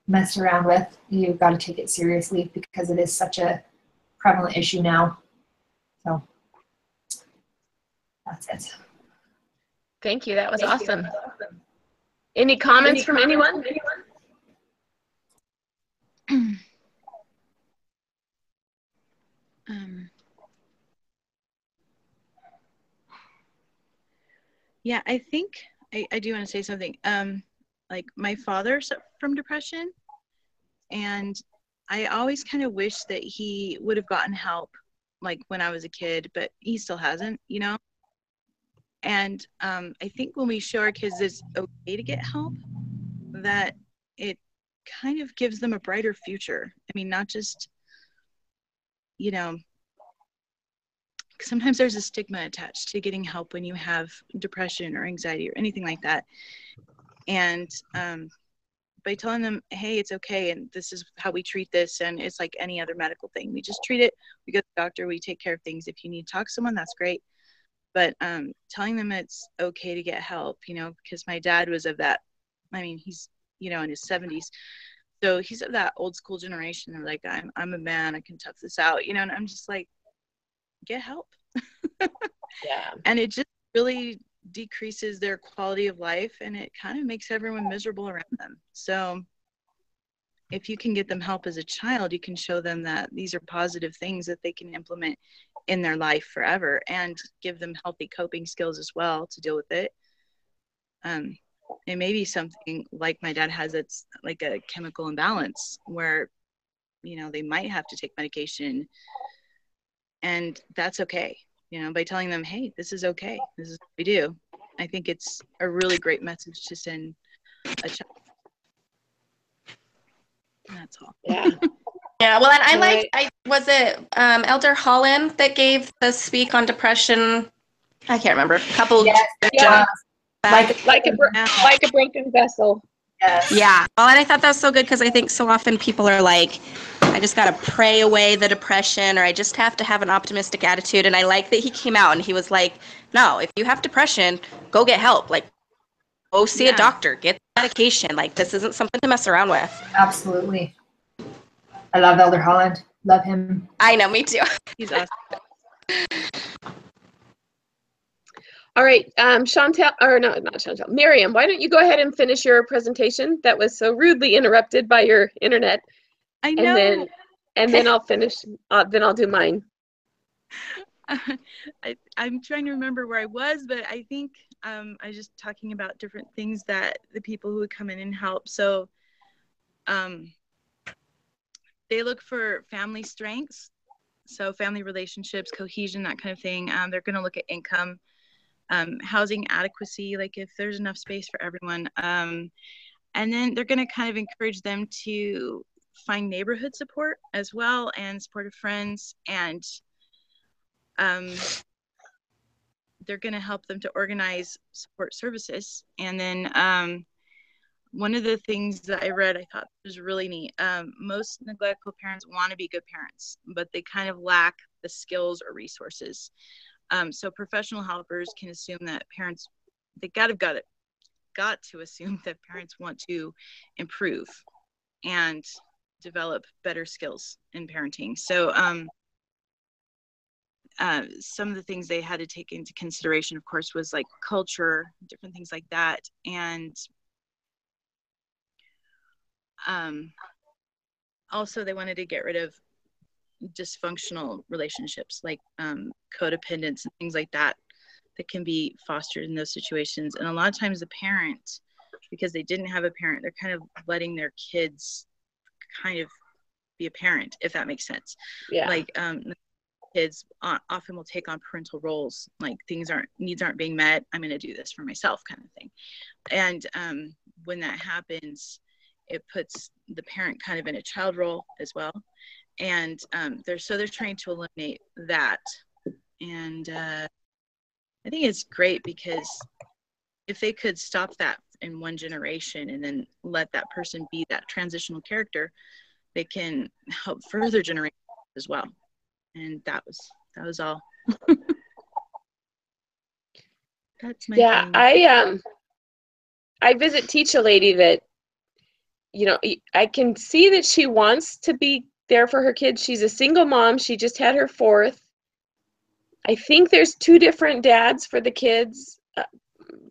messed around with. You've got to take it seriously because it is such a prevalent issue now. So that's it. Thank you. That was awesome. Any comments from anyone? Yeah, I think I do want to say something. Like, my father suffered from depression, and I always kind of wish that he would have gotten help, like, when I was a kid, but he still hasn't, you know? And I think when we show our kids it's okay to get help, that it kind of gives them a brighter future. I mean, not just, you know, sometimes there's a stigma attached to getting help when you have depression or anxiety or anything like that. And by telling them, hey, it's okay, and this is how we treat this, and it's like any other medical thing. We just treat it. We go to the doctor. We take care of things. If you need to talk to someone, that's great. But telling them it's okay to get help, you know, because my dad was of that. I mean, he's, you know, in his 70s. So he's of that old school generation. They're like, I'm a man. I can tough this out, you know, and I'm just like, get help. Yeah. And it just really decreases their quality of life, and it kind of makes everyone miserable around them. So if you can get them help as a child, you can show them that these are positive things that they can implement in their life forever, and give them healthy coping skills as well to deal with it. It may be something like my dad has, it's like a chemical imbalance where, you know, they might have to take medication, and that's okay. You know, by telling them, hey, this is okay, this is what we do. I think it's a really great message to send a child. And that's all. Yeah. Yeah, well, and was it Elder Holland that gave the speak on depression? I can't remember. A couple Yes, yeah. back. Like a broken vessel. Yes. Yeah. Well, and I thought that was so good because I think so often people are like, I just got to pray away the depression, or I just have to have an optimistic attitude. And I like that he came out and he was like, no, if you have depression, go get help. Like, go see a doctor, get medication. Like, this isn't something to mess around with. Absolutely. I love Elder Holland. Love him. I know, me too. He's awesome. All right, Chantel, or no, not Chantel, Miriam, why don't you go ahead and finish your presentation that was so rudely interrupted by your internet? I know. And then I'll finish, then I'll do mine. I'm trying to remember where I was, but I think I was just talking about different things that the people who would come in and help. So they look for family strengths, so family relationships, cohesion, that kind of thing. They're going to look at income, housing adequacy, like if there's enough space for everyone. And then they're going to kind of encourage them to find neighborhood support as well, and supportive friends, and they're going to help them to organize support services. And then one of the things that I read, I thought was really neat. Most neglectful parents want to be good parents, but they kind of lack the skills or resources. So professional helpers can assume that parents, they got to assume that parents want to improve and develop better skills in parenting. So some of the things they had to take into consideration, of course, was like culture, different things like that. And also they wanted to get rid of dysfunctional relationships, like codependence and things like that can be fostered in those situations. And a lot of times the parent, because they didn't have a parent, they're kind of letting their kids kind of be a parent, if that makes sense. Yeah. Like kids often will take on parental roles, like needs aren't being met, I'm going to do this for myself, kind of thing. And when that happens, it puts the parent kind of in a child role as well. And they're trying to eliminate that. And I think it's great, because if they could stop that in one generation and then let that person be that transitional character, they can help further generations as well. And that was all. That's my thing. I visit teach a lady that, you know, I can see that she wants to be there for her kids. She's a single mom. She just had her fourth. I think there's 2 different dads for the kids,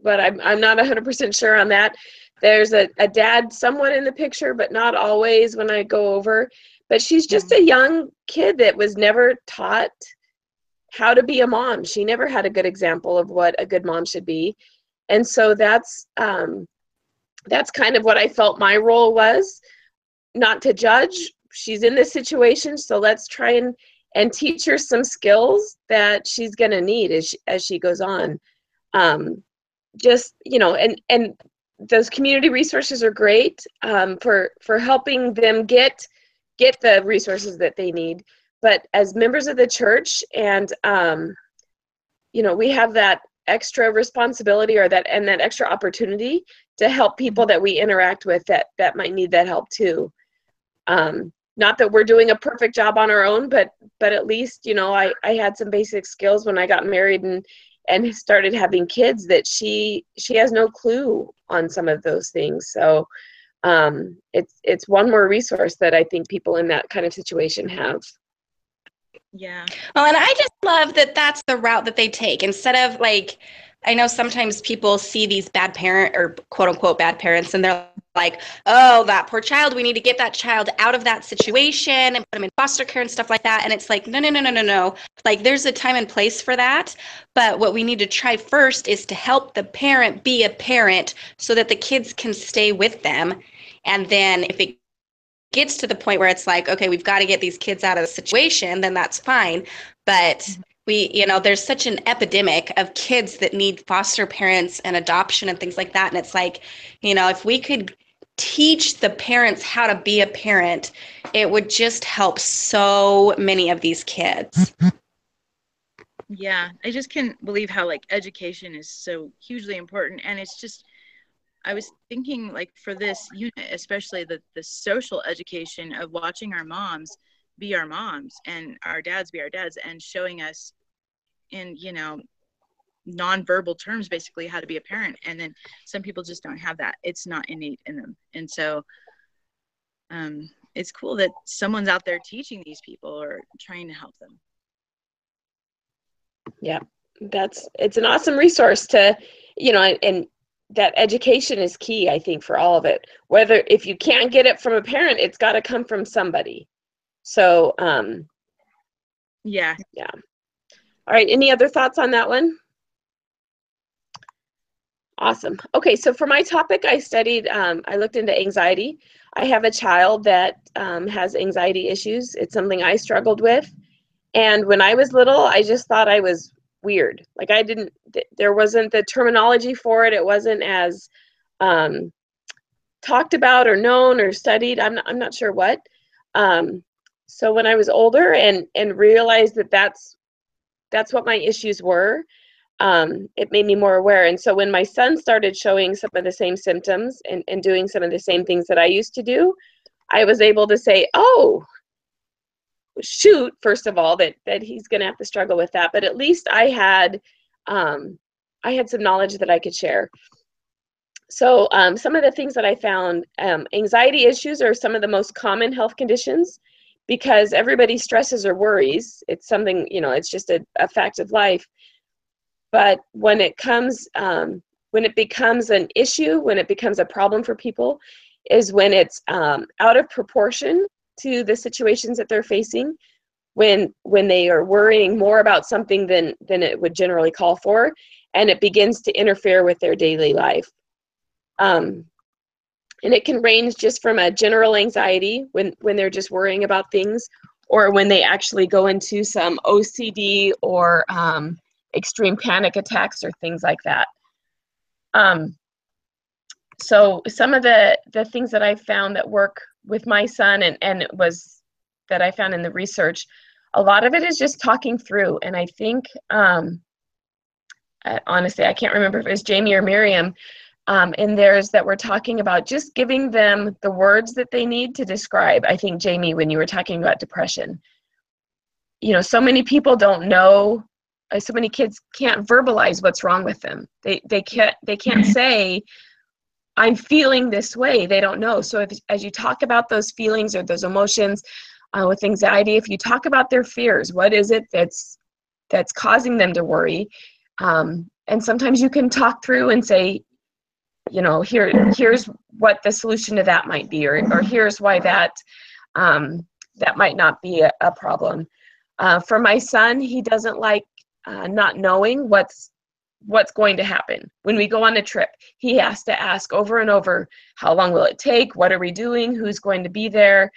but I'm not 100% sure on that. There's a dad somewhat in the picture, but not always when I go over. But she's just a young kid that was never taught how to be a mom. She never had a good example of what a good mom should be. And so that's kind of what I felt my role was, not to judge. She's in this situation, so let's try and teach her some skills that she's going to need as she goes on. Just, you know, and those community resources are great for helping them get the resources that they need. But as members of the church, and you know, we have that extra responsibility or that extra opportunity to help people that we interact with that might need that help too. Not that we're doing a perfect job on our own, but at least, you know, I had some basic skills when I got married and started having kids that she has no clue on some of those things. So it's one more resource that I think people in that kind of situation have. Yeah. Well, and I just love that that's the route that they take. Instead of, like, I know sometimes people see these bad parent or quote unquote bad parents, and they're like, oh, that poor child, we need to get that child out of that situation and put them in foster care and stuff like that. And it's like, no. Like, there's a time and place for that. But what we need to try first is to help the parent be a parent so that the kids can stay with them. And then if it gets to the point where it's like, okay, we've got to get these kids out of the situation, then that's fine. But there's such an epidemic of kids that need foster parents and adoption and things like that. And it's like, if we could teach the parents how to be a parent, it would just help so many of these kids. Yeah, I just can't believe how, like, education is so hugely important. And it's just, I was thinking, like, for this unit, especially the social education of watching our moms be our moms and our dads be our dads, and showing us in, nonverbal terms, basically, how to be a parent. And then some people just don't have that. It's not innate in them. And so it's cool that someone's out there teaching these people or trying to help them. Yeah, it's an awesome resource to, and that education is key, I think, for all of it. Whether, if you can't get it from a parent, it's got to come from somebody. So, yeah. All right. Any other thoughts on that one? Awesome. Okay. So for my topic, I studied, I looked into anxiety. I have a child that has anxiety issues. It's something I struggled with. And when I was little, I just thought I was weird. Like, there wasn't the terminology for it. It wasn't as talked about or known or studied. I'm not sure what. So when I was older and realized that that's what my issues were, it made me more aware. And so when my son started showing some of the same symptoms and doing some of the same things that I used to do, I was able to say, oh, shoot, first of all, that he's going to have to struggle with that. But at least I had some knowledge that I could share. So some of the things that I found, anxiety issues are some of the most common health conditions because everybody stresses or worries. It's something, it's just a fact of life. But when it becomes an issue, when it becomes a problem for people, is when it's out of proportion to the situations that they're facing, when they are worrying more about something than it would generally call for, and it begins to interfere with their daily life. And it can range just from a general anxiety when they're just worrying about things, or when they actually go into some OCD or extreme panic attacks or things like that. So some of the things that I found that work with my son, and it was that I found in the research, a lot of it is just talking through. And I think, honestly, I can't remember if it was Jamie or Miriam in theirs that were talking about just giving them the words that they need to describe. I think, Jamie, when you were talking about depression, you know, so many people don't know, so many kids can't verbalize what's wrong with them. They can't say, I'm feeling this way. They don't know. So as you talk about those feelings or those emotions with anxiety, if you talk about their fears, what is it that's causing them to worry? And sometimes you can talk through and say, you know, here's what the solution to that might be, or here's why that might not be a problem. For my son, he doesn't like not knowing what's going to happen. When we go on a trip, he has to ask over and over, how long will it take? What are we doing? Who's going to be there?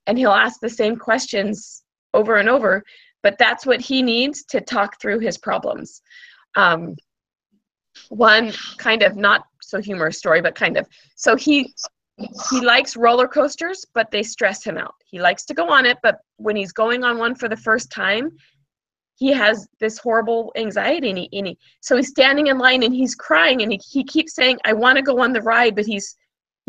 And he'll ask the same questions over and over, but that's what he needs to talk through his problems. One kind of not so humorous story, but kind of, so he likes roller coasters, but they stress him out. He likes to go on it, but when he's going on one for the first time, he has this horrible anxiety, and so he's standing in line and he's crying, and he keeps saying, I want to go on the ride, but he's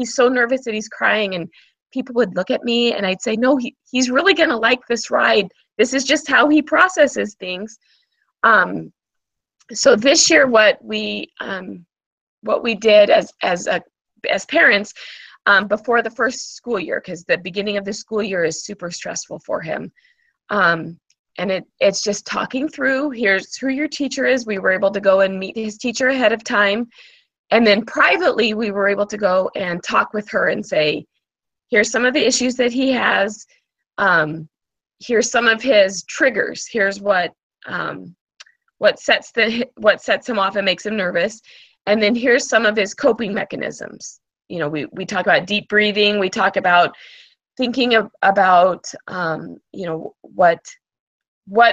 so nervous that he's crying. And people would look at me and I'd say, no, he's really going to like this ride. This is just how he processes things. So this year, what we did as parents, before the first school year, because the beginning of the school year is super stressful for him. And it's just talking through, here's who your teacher is. We were able to go and meet his teacher ahead of time. And then privately, we were able to go and talk with her and say, here's some of the issues that he has. Here's some of his triggers. Here's what sets him off and makes him nervous. And then here's some of his coping mechanisms. You know, we talk about deep breathing. We talk about thinking about, you know, what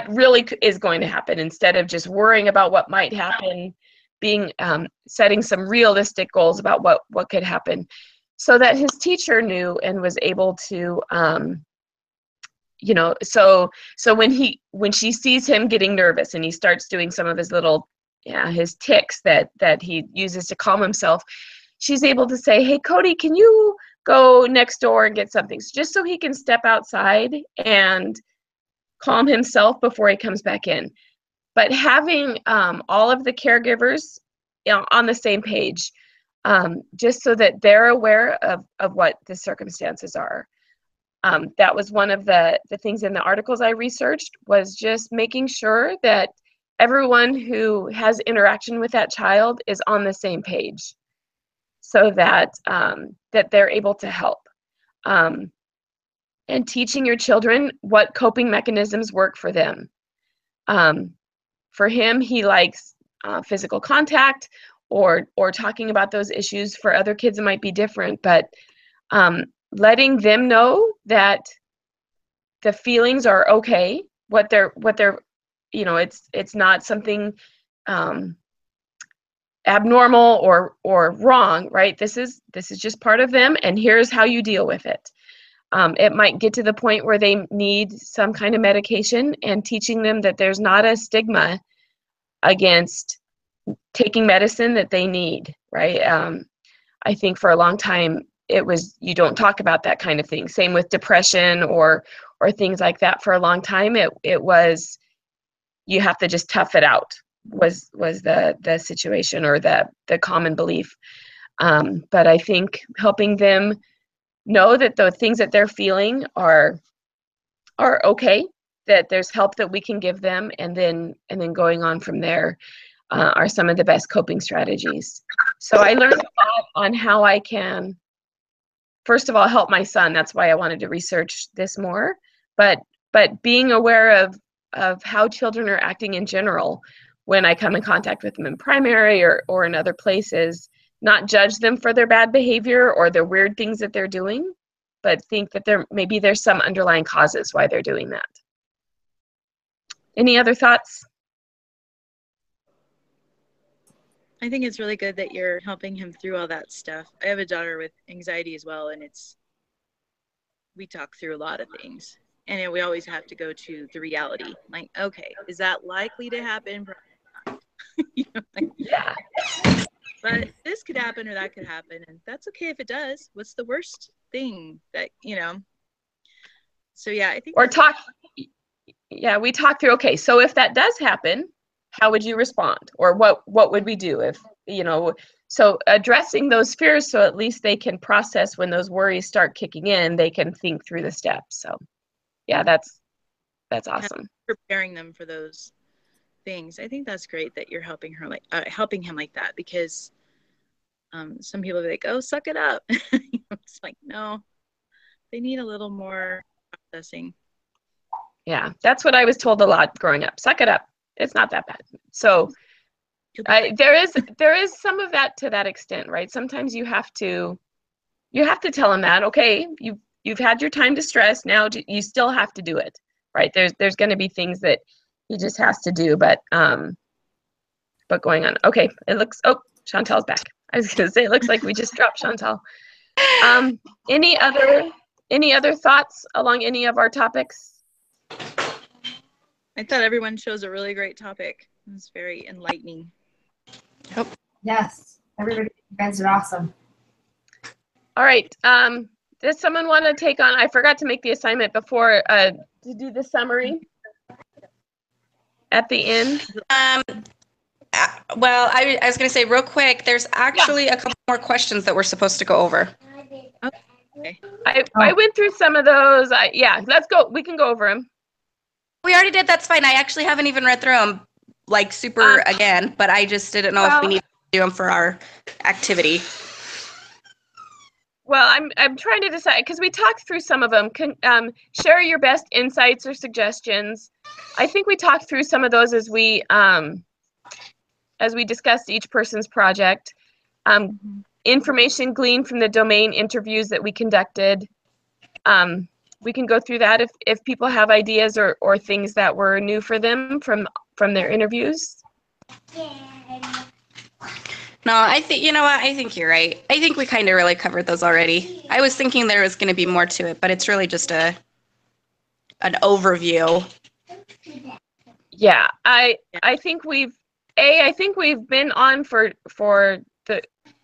really is going to happen, instead of just worrying about what might happen, being setting some realistic goals about what could happen, so that his teacher knew and was able to, you know, so when she sees him getting nervous and he starts doing some of his little, his tics that he uses to calm himself, she's able to say, hey, Cody, can you go next door and get something? Just so he can step outside and calm himself before he comes back in. But having all of the caregivers, you know, on the same page, just so that they're aware of what the circumstances are. That was one of the things in the articles I researched, was just making sure that everyone who has interaction with that child is on the same page, so that that they're able to help. And teaching your children what coping mechanisms work for them. For him, he likes physical contact or talking about those issues. For other kids, it might be different, but letting them know that the feelings are okay, what they're, you know, it's not something abnormal or wrong, right? This is just part of them, and here's how you deal with it. It might get to the point where they need some kind of medication, and teaching them that there's not a stigma against taking medicine that they need, right? I think for a long time it was, you don't talk about that kind of thing. Same with depression or things like that. For a long time it was, you have to just tough it out, was the situation or the common belief. But I think helping them know that the things that they're feeling are okay, that there's help that we can give them, and then going on from there are some of the best coping strategies. So I learned a lot on how I can, first of all, help my son. That's why I wanted to research this more. But being aware of how children are acting in general when I come in contact with them in primary or in other places, not judge them for their bad behavior or the weird things that they're doing, but think that maybe there's some underlying causes why they're doing that. Any other thoughts? I think it's really good that you're helping him through all that stuff. I have a daughter with anxiety as well, and we talk through a lot of things. And then we always have to go to the reality. Like, okay, is that likely to happen? You know, like, Yeah. but this could happen or that could happen, and that's okay if it does. What's the worst thing that, you know? So yeah, I think. Or talk. Yeah, we talk through. Okay, so if that does happen, how would you respond, or what would we do if, you know? So addressing those fears, so at least they can process when those worries start kicking in. They can think through the steps. So yeah, that's awesome. Preparing them for those things. I think that's great that you're helping her, like helping him like that, because some people are like, oh, suck it up. It's like, no, they need a little more processing. Yeah, that's what I was told a lot growing up. Suck it up. It's not that bad. So there is some of that to that extent, right? Sometimes you have to tell them that, okay, you've had your time to stress. Now you still have to do it, right? There's going to be things that he just has to do, but going on. Okay, it looks. Oh, Chantel's back. I was going to say it looks like we just dropped Chantel. Any other thoughts along any of our topics? I thought everyone chose a really great topic. It was very enlightening. Yep. Yes, everybody, you guys are awesome. All right. Does someone want to take on? I forgot to make the assignment before to do the summary at the end. Well, I was going to say real quick, there's actually a couple more questions that we're supposed to go over. Okay. I went through some of those. Yeah, let's go. We can go over them. We already did. That's fine. I actually haven't even read through them like super again, but I just didn't know if we need to do them for our activity. Well, I'm trying to decide, because we talked through some of them. Share your best insights or suggestions. I think we talked through some of those as we discussed each person's project. Information gleaned from the domain interviews that we conducted. We can go through that if people have ideas or things that were new for them from their interviews. No, I think, you know what? I think you're right. I think we kind of really covered those already. I was thinking there was going to be more to it, but it's really just an overview. Yeah, I think we've been on for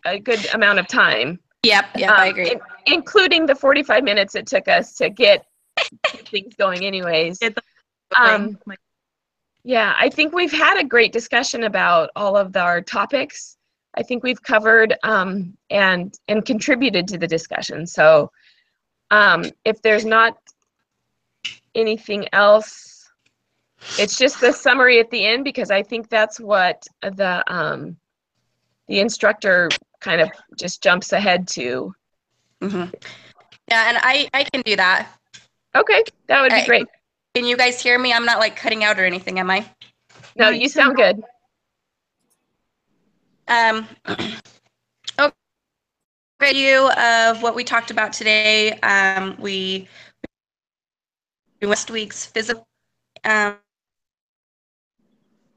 a good amount of time. Yep, I agree. Including the 45 minutes it took us to get things going anyways. Yeah, I think we've had a great discussion about all of our topics. I think we've covered and contributed to the discussion. So if there's not anything else, it's just the summary at the end, because I think that's what the instructor kind of just jumps ahead to. Mm-hmm. Yeah, and I can do that. Okay, that would be great. Can you guys hear me? I'm not like cutting out or anything, am I? No, you sound good. Okay, review of what we talked about today. We last week's physical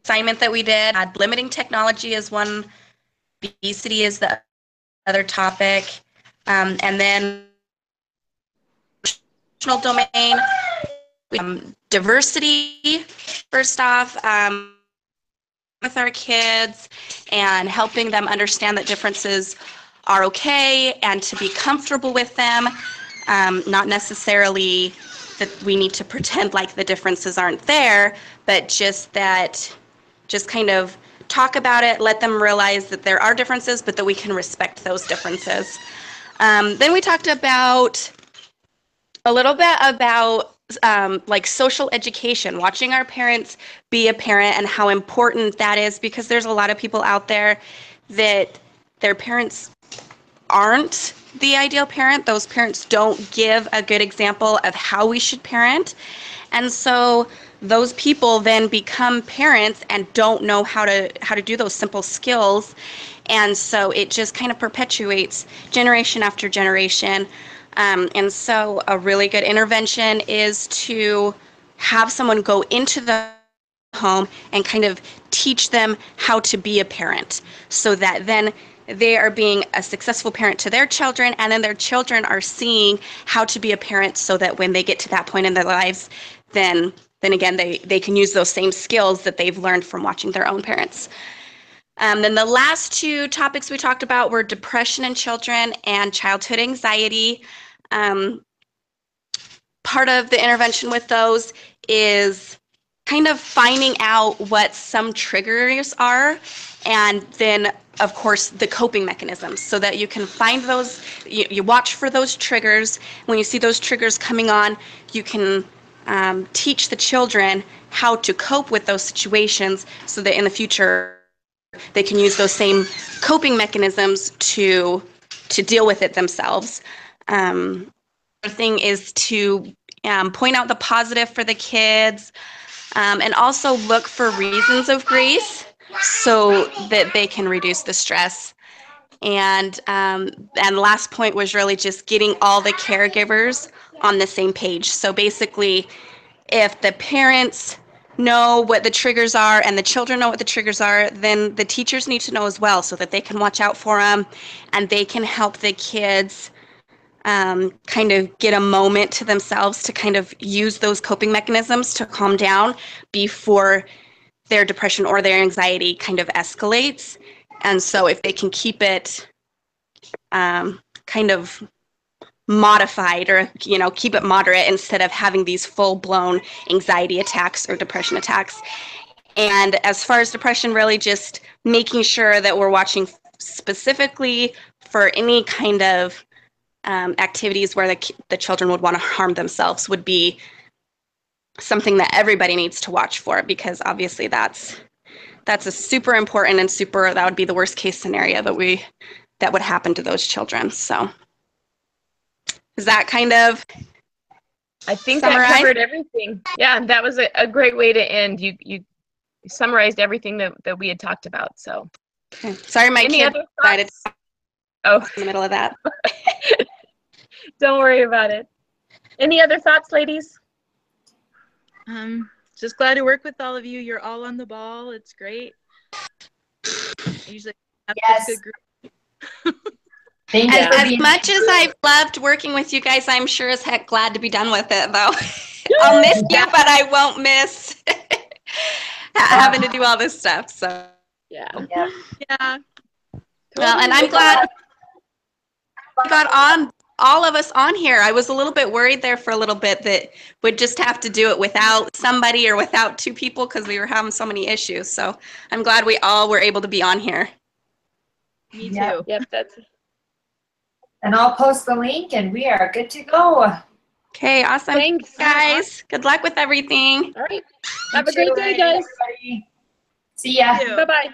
assignment that we did had limiting technology as one, obesity is the other topic, and then domain, diversity first off, with our kids and helping them understand that differences are okay and to be comfortable with them, not necessarily that we need to pretend like the differences aren't there, but just kind of talk about it, let them realize that there are differences, but that we can respect those differences. Then we talked about a little bit about like social education, watching our parents be a parent and how important that is, because there's a lot of people out there that their parents aren't the ideal parent. Those parents don't give a good example of how we should parent. And so those people then become parents and don't know how to do those simple skills. And so it just kind of perpetuates generation after generation. And so a really good intervention is to have someone go into the home and kind of teach them how to be a parent, so that then they are being a successful parent to their children, and then their children are seeing how to be a parent, so that when they get to that point in their lives, then again they can use those same skills that they've learned from watching their own parents. Then the last two topics we talked about were depression in children and childhood anxiety. Part of the intervention with those is kind of finding out what some triggers are, and then of course the coping mechanisms, so that you can find those, you watch for those triggers. When you see those triggers coming on, you can teach the children how to cope with those situations, so that in the future they can use those same coping mechanisms to deal with it themselves. Another thing is to point out the positive for the kids, and also look for reasons of grace, so that they can reduce the stress. And the last point was really just getting all the caregivers on the same page. So basically, if the parents know what the triggers are and the children know what the triggers are, then the teachers need to know as well, so that they can watch out for them and they can help the kids kind of get a moment to themselves to kind of use those coping mechanisms to calm down before their depression or their anxiety kind of escalates. And so if they can keep it kind of modified, or keep it moderate, instead of having these full-blown anxiety attacks or depression attacks. And as far as depression, really just making sure that we're watching specifically for any kind of activities where the children would want to harm themselves, would be something that everybody needs to watch for, because obviously that's a super important and that would be the worst case scenario that would happen to those children. So is that kind of I think summarize? that covered everything. Yeah, that was a great way to end. You summarized everything that we had talked about. So okay. Sorry, my kid decided in the middle of that. Don't worry about it. Any other thoughts, ladies? Just glad to work with all of you. You're all on the ball. It's great. Usually have Yes. a good group. Thank you for As being much as I've loved working with you guys, I'm sure as heck glad to be done with it, though. I'll miss you, but I won't miss having to do all this stuff. So Yeah. Yeah. well, and I'm glad we got all of us on here. I was a little bit worried there for a little bit that we'd just have to do it without somebody or without two people, because we were having so many issues. So I'm glad we all were able to be on here. Me too. Yep. Yep, And I'll post the link and we are good to go. Okay, awesome. Thanks, guys. Good luck with everything. All right. Have a great day, guys. Everybody. See ya. You too. Bye-bye.